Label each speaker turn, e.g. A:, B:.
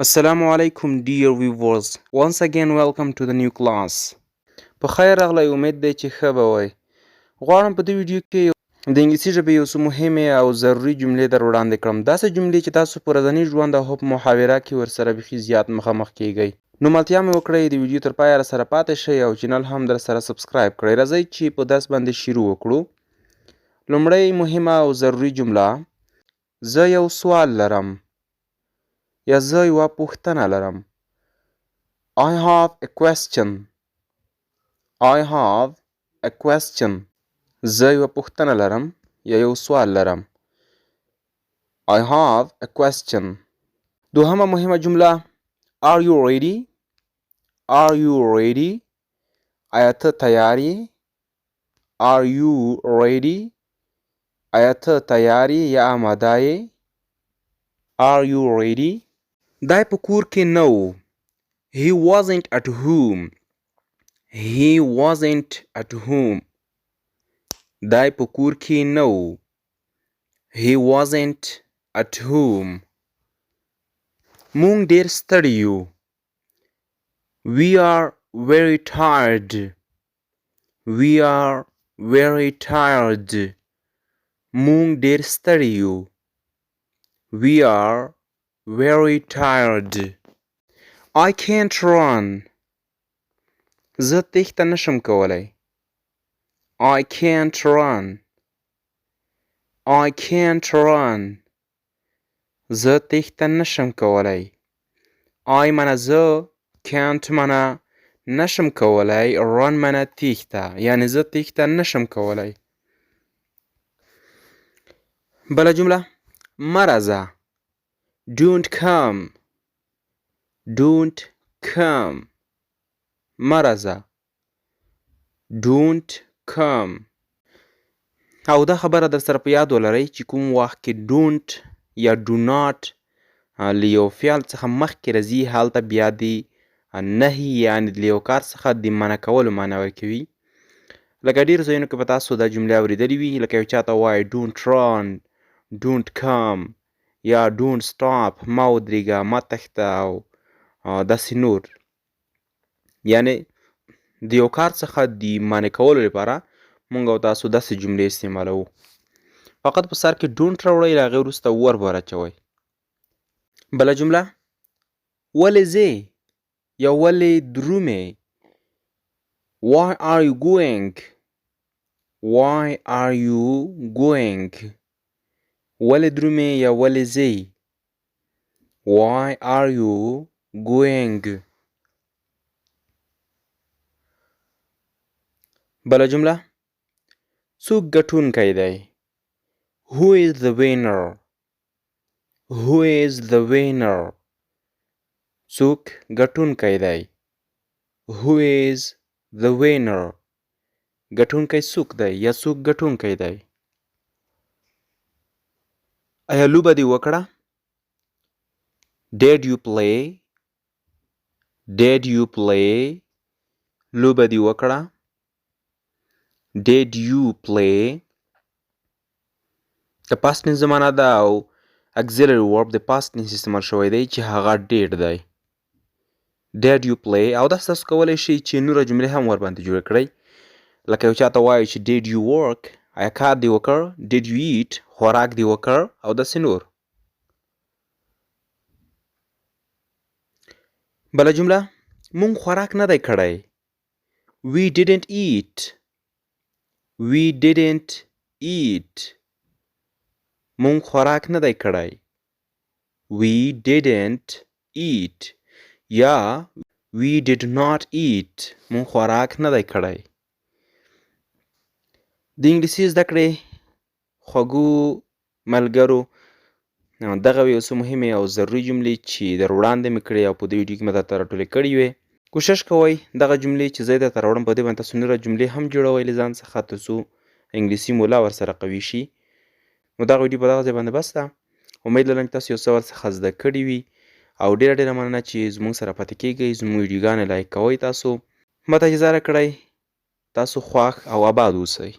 A: Assalamu alaikum dear viewers. Once again welcome to the new class. په خیر راغلی امید دی چې ښه به وئ. غواړم په دې ویډیو کې د انګلیسي ژبې یو څه مهمې او ضروري جملې در وړاندې کړم. داسې جملې چې تاسو په ورځني ژوند او په محاوره کې ورسره بیخي زیات مخامخ کیږئ. نو ملتیا مې وکړئ د ویډیو تر پایه راسره پاتې شئ او چینل هم در سره سبسکرایب کړئ. راځئ چې په درس باندې شروع وکړو. لومړی مهمه او ضروري جمله، زه یو سوال لرم یا زه یوه پوښتنه لرم. I have a question. I have a question. زه یوه پوښتنه لرم یا یو سوال لرم. I have a question. دوهمه مهمه جمله، Are you ready? Are you ready? آیا ته تیار یې؟ Are you ready? آیا ته تیار یې یا آماده یې؟ Are you ready? دی په کور کې نه و. He wasn't at home. He wasn't at home. دی په کور کې نه و. He wasn't at home. مونږ ډېر ستړي یو. We are very tired. We are very tired. مونږ ډېر ستړي یو. We are very tired. I can't run. زه تېښته نشم کولی. I can't run. I can't run. زه تېښته نشم کولی. I منه زه، can't منه نشم کولی، run منه تېښته، یعنی زه تېښته نشم کولی. بله جمله، مه راځه. Don't come. Don't come. مه راځه. Don't come. او دا خبره در سره په یاد ولرئ چې کوم وخت کې don't یا do not له یو فعل څخه مخکې راځي، هلته بیا د نهي یعنې له یو کار څخه د منع کولو معنی ورکوي. لکه ډېرو ځایونو کې به تاسو دا جملې اورېدلې وي، لکه یو چاته وایي don't run, don't come یا don't stop، مه ودرېږه، مه تښته او داسې نور. یعنې د یو کار څخه د منع کولو لپاره مونږ او تاسو داسې جملې استعمالوو. فقط په سر کې don't راوړئ، له هغې وروسته ور به اچوئ. بله جمله، ولې ځې یا ولې درومې. Why are you going? Why are you going? ولې درومې یا ولې ځې. Why are you going? بله جمله، څوک ګټونکی دی. Who is the winner? Who is the winner? څوک ګټونکی دی. Who is the winner? ګټونکی څوک دی یا څوک ګټونکی دی. آیا لوبه دې وکړه. Did you play? Did you play? لوبه دې وکړه. Did you play? د past tense زمانه ده او auxiliary verb د past tense استعمال شوی دی چې هغه did دی. Did you play؟ او داسې تاسو کولی شئ چې نوره جملې هم ورباندې جوړې کړئ. لکه یو چاته وایو چې did you work؟ آیا کار دې وکړ. Did you eat؟ خوراک دې وکړ او داسې نور. بله جمله، مونږ خوراک نه دی کړی. We didn't eat. We didn't eat. مونږ خوراک نه دی کړی. We didn't eat. یا we did not eat. مونږ خوراک نه دی کړی. د انګلیسي زده کړې خوږو ملګرو، دغه یو څه مهمې او ضروري جملې چې در وړاندې مې کړې او په دې ویډیو کې مې درته راټولې کړې وې. کوشش کوئ دغه جملې چې زه یې درته راوړم په دې باندې تاسو نوره جملې هم جوړوئ له ځان څخه، تر څو انګلیسي ملا ورسره قوي شي. نو دغه ویډیو په دغه ځای باندې بس ده. امید لرم چې تاسو یو څه ورڅخه زده کړي وي او ډېره ډېره مننه چې زموږ سره پاتې کیږئ. زموږ ویډیوګانې لایک کوئ. تاسو ماته اجازه راکړئ. تاسو خوښ او آباد اوسئ.